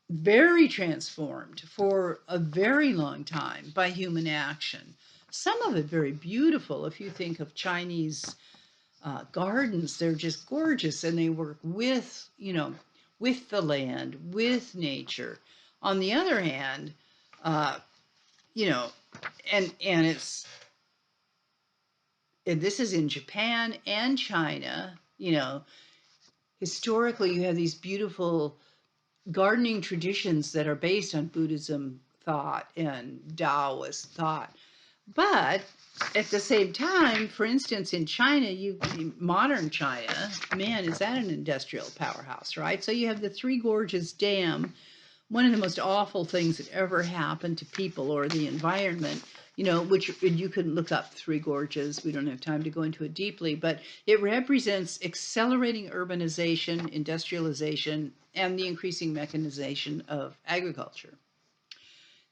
Speaker 1: very transformed for a very long time by human action. Some of it very beautiful. If you think of Chinese gardens, they're just gorgeous, and they work with, with the land, with nature. On the other hand, and this is in Japan and China, historically you have these beautiful gardening traditions that are based on Buddhism thought and Taoist thought. But at the same time, for instance, in China, modern China, man, is that an industrial powerhouse, right? So you have the Three Gorges Dam, one of the most awful things that ever happened to people or the environment, which you can look up Three Gorges. We don't have time to go into it deeply, but it represents accelerating urbanization, industrialization, and the increasing mechanization of agriculture.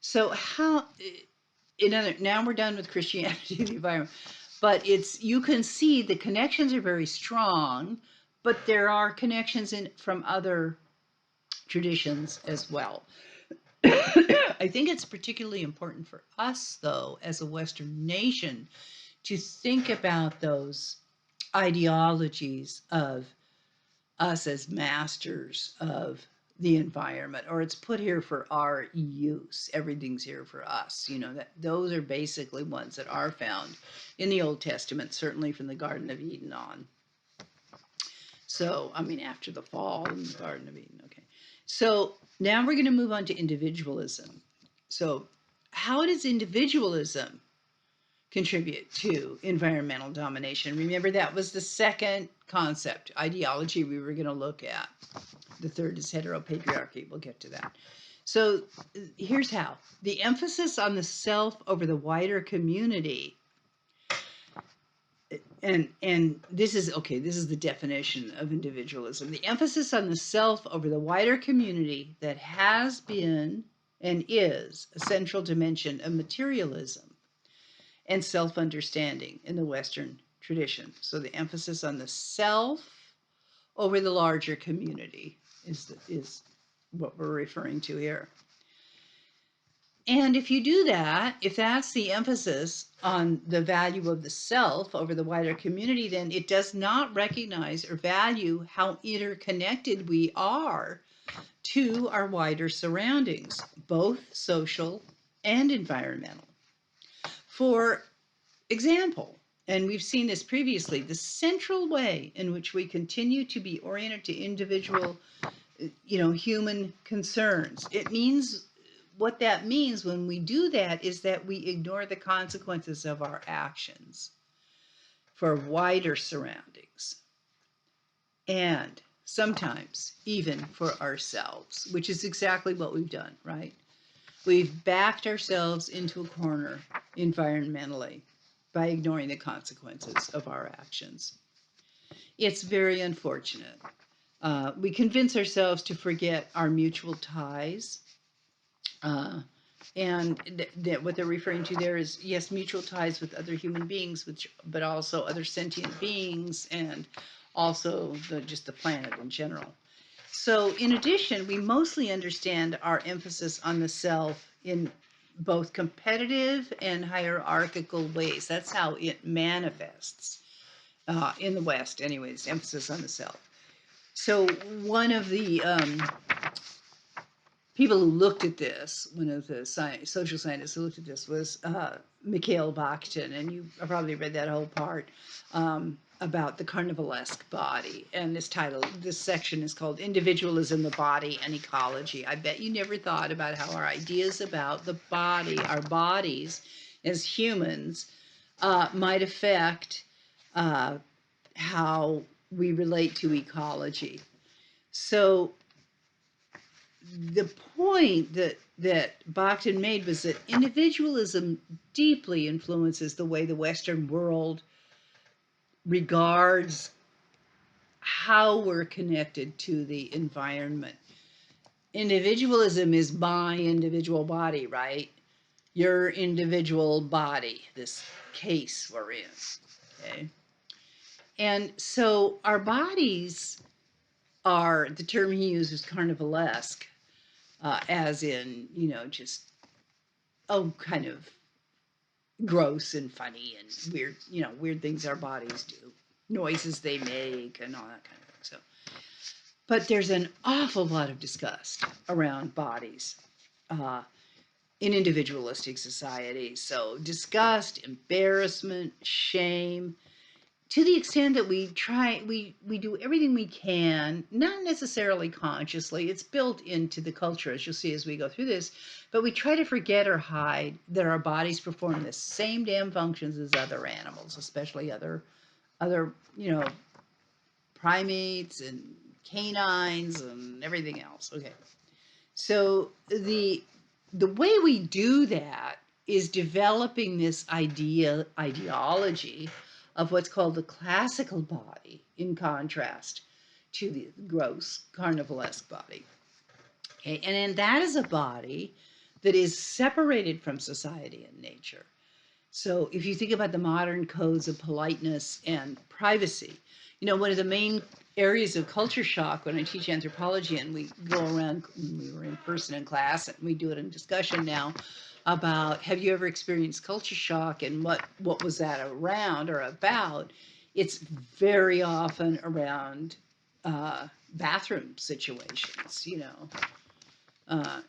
Speaker 1: So now we're done with Christianity, the environment, but you can see the connections are very strong, but there are connections from other traditions as well. I think it's particularly important for us, though, as a Western nation, to think about those ideologies of us as masters of the environment, or it's put here for our use. Everything's here for us. That those are basically ones that are found in the Old Testament, certainly from the Garden of Eden on. So, after the fall in the Garden of Eden. Okay. So now we're going to move on to individualism. So how does individualism contribute to environmental domination? Remember, that was the second concept, ideology we were going to look at. The third is heteropatriarchy. We'll get to that. So here's how. The emphasis on the self over the wider community. And this is the definition of individualism. The emphasis on the self over the wider community that has been and is a central dimension of materialism and self-understanding in the Western tradition. So the emphasis on the self over the larger community is what we're referring to here. And if you do that, if that's the emphasis on the value of the self over the wider community, then it does not recognize or value how interconnected we are to our wider surroundings, both social and environmental. For example, and we've seen this previously, the central way in which we continue to be oriented to individual, human concerns, what that means when we do that is that we ignore the consequences of our actions for wider surroundings and sometimes even for ourselves, which is exactly what we've done, right? We've backed ourselves into a corner environmentally by ignoring the consequences of our actions. It's very unfortunate. We convince ourselves to forget our mutual ties. And what they're referring to there is, yes, mutual ties with other human beings, but also other sentient beings, and also just the planet in general. So in addition, we mostly understand our emphasis on the self in both competitive and hierarchical ways. That's how it manifests in the West, anyways, emphasis on the self. So one of the people who looked at this, one of the social scientists who looked at this was Mikhail Bakhtin, and you probably read that whole part about the carnivalesque body. And this section is called Individualism, the Body, and Ecology. I bet you never thought about how our ideas about the body, our bodies as humans, might affect how we relate to ecology. So the point that Bakhtin made was that individualism deeply influences the way the Western world regards how we're connected to the environment. Individualism is my individual body, right? Your individual body, this case we're in, okay? And so our bodies are, the term he uses, carnivalesque, as in, just, kind of gross and funny and weird, weird things our bodies do, noises they make and all that kind of thing. So, but there's an awful lot of disgust around bodies in individualistic societies. So disgust, embarrassment, shame, to the extent that we do everything we can, not necessarily consciously, it's built into the culture, as you'll see as we go through this, but we try to forget or hide that our bodies perform the same damn functions as other animals, especially other primates and canines and everything else. Okay. So the way we do that is developing this ideology of what's called the classical body, in contrast to the gross carnivalesque body. Okay, and that is a body that is separated from society and nature. So if you think about the modern codes of politeness and privacy, one of the main areas of culture shock when I teach anthropology, and we go around, we were in person in class, and we do it in discussion now about, have you ever experienced culture shock, and what was that around or about? It's very often around bathroom situations,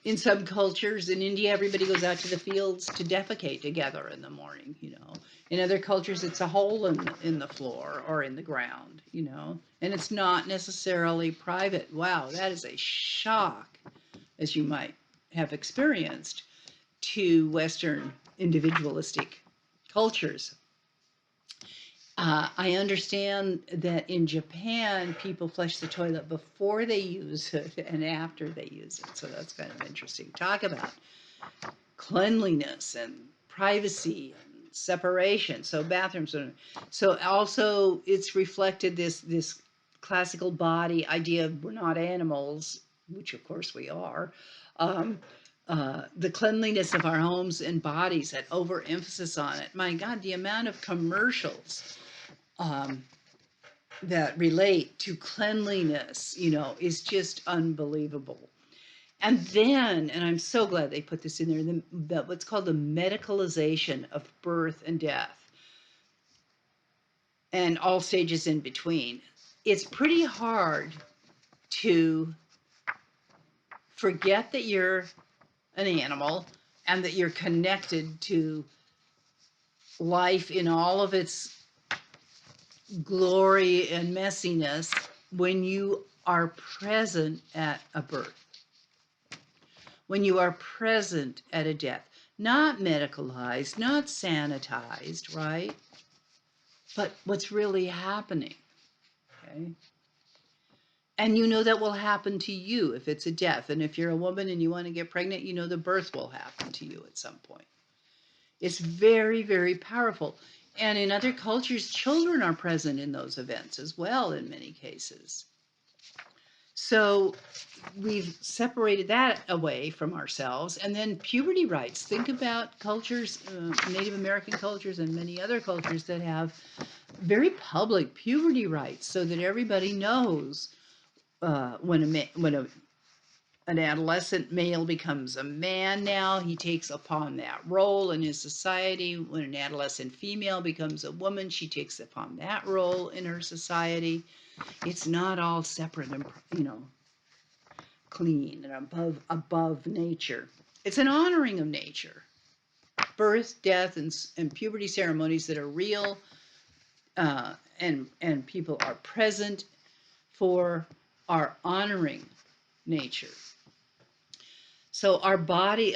Speaker 1: in some cultures, in India, everybody goes out to the fields to defecate together in the morning, In other cultures, it's a hole in the floor or in the ground, And it's not necessarily private. Wow, that is a shock, as you might have experienced, to Western individualistic cultures. I understand that in Japan, people flush the toilet before they use it and after they use it. So that's kind of interesting. Talk about cleanliness and privacy and separation. So bathrooms. So also it's reflected this classical body idea of we're not animals, which of course we are. The cleanliness of our homes and bodies, that overemphasis on it. My God, the amount of commercials that relate to cleanliness, is just unbelievable. And then, and I'm so glad they put this in there, what's called the medicalization of birth and death and all stages in between. It's pretty hard to forget that you're an animal and that you're connected to life in all of its glory and messiness when you are present at a birth, when you are present at a death, not medicalized, not sanitized, right? But what's really happening, okay? And that will happen to you if it's a death. And if you're a woman and you want to get pregnant, the birth will happen to you at some point. It's very, very powerful. And in other cultures, children are present in those events as well in many cases. So we've separated that away from ourselves. And then puberty rites. Think about cultures, Native American cultures and many other cultures that have very public puberty rites so that everybody knows when an adolescent male becomes a man now, he takes upon that role in his society. When an adolescent female becomes a woman, she takes upon that role in her society. It's not all separate and, clean and above nature. It's an honoring of nature. Birth, death, and puberty ceremonies that are real, and people are present for, are honoring nature. So our body,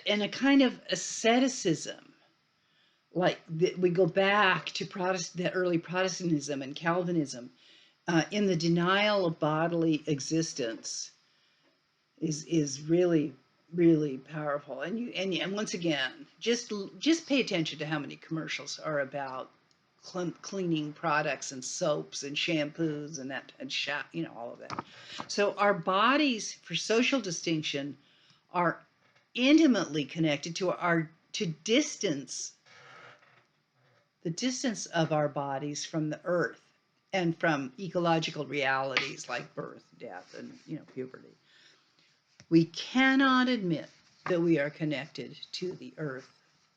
Speaker 1: and a kind of asceticism, like we go back to the early Protestantism and Calvinism, in the denial of bodily existence, is really, really powerful. And once again, just pay attention to how many commercials are about cleaning products and soaps and shampoos and all of that. So our bodies, for social distinction, are intimately connected to distance, the distance of our bodies from the earth and from ecological realities like birth, death, and puberty. We cannot admit that we are connected to the earth,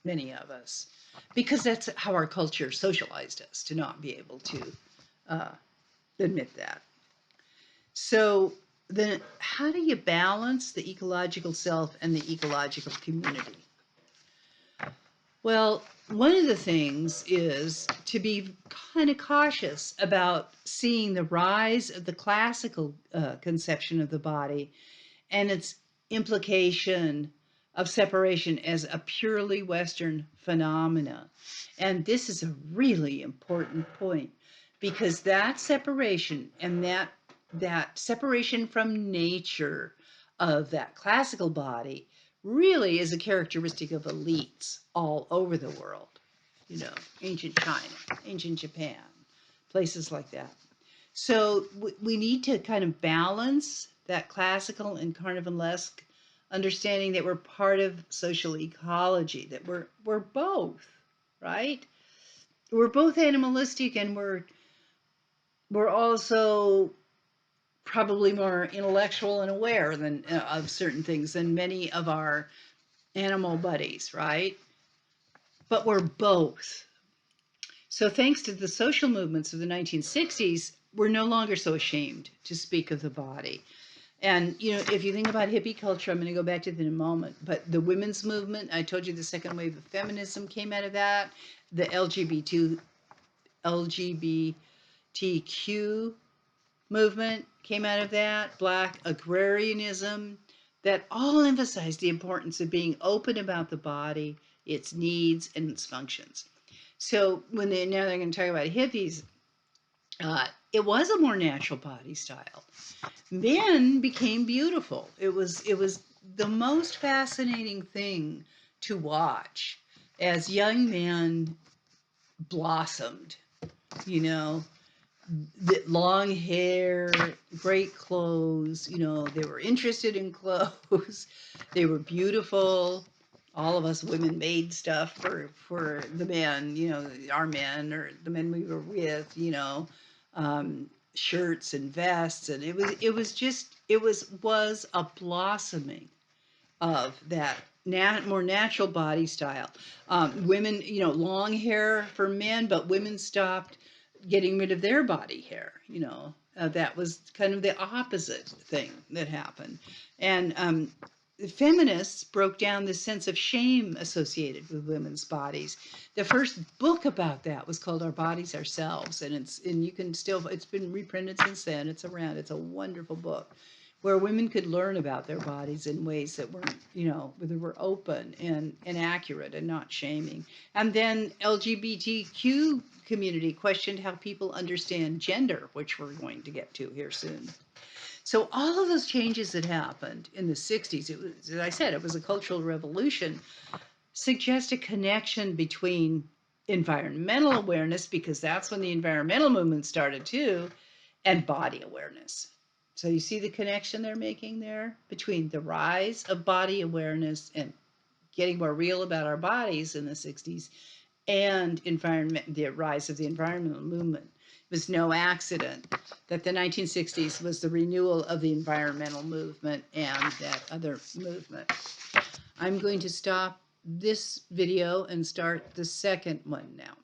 Speaker 1: many of us, because that's how our culture socialized us, to not be able to admit that. So then how do you balance the ecological self and the ecological community? Well, one of the things is to be kind of cautious about seeing the rise of the classical conception of the body and its implication of separation as a purely Western phenomena. And this is a really important point because that separation and that separation from nature of that classical body really is a characteristic of elites all over the world. You know, ancient China, ancient Japan, places like that. So we need to kind of balance that classical and carnivalesque understanding that we're part of social ecology, that we're both, right? We're both animalistic and we're also probably more intellectual and aware than of certain things than many of our animal buddies, right? But we're both. So thanks to the social movements of the 1960s, we're no longer so ashamed to speak of the body. And, you know, if you think about hippie culture, I'm going to go back to that in a moment, but the women's movement, I told you the second wave of feminism came out of that. The LGBTQ movement came out of that, Black agrarianism, that all emphasized the importance of being open about the body, its needs, and its functions. So when now they're going to talk about hippies, it was a more natural body style. Men became beautiful. It was the most fascinating thing to watch as young men blossomed. You know, the long hair, great clothes. You know, they were interested in clothes. They were beautiful. All of us women made stuff for the men. You know, our men or the men we were with. You know, shirts and vests, and it was a blossoming of that more natural body style. Women, you know, long hair for men, but women stopped getting rid of their body hair. You know, that was kind of the opposite thing that happened. And feminists broke down the sense of shame associated with women's bodies. The first book about that was called Our Bodies Ourselves, and you can still, it's been reprinted since then. It's around. It's a wonderful book where women could learn about their bodies in ways that weren't, you know, that were open and accurate and not shaming. And then LGBTQ community questioned how people understand gender, which we're going to get to here soon. So all of those changes that happened in the 60s, it was, as I said, it was a cultural revolution, suggest a connection between environmental awareness, because that's when the environmental movement started too, and body awareness. So you see the connection they're making there between the rise of body awareness and getting more real about our bodies in the 60s and the rise of the environmental movement. It was no accident that the 1960s was the renewal of the environmental movement and that other movement. I'm going to stop this video and start the second one now.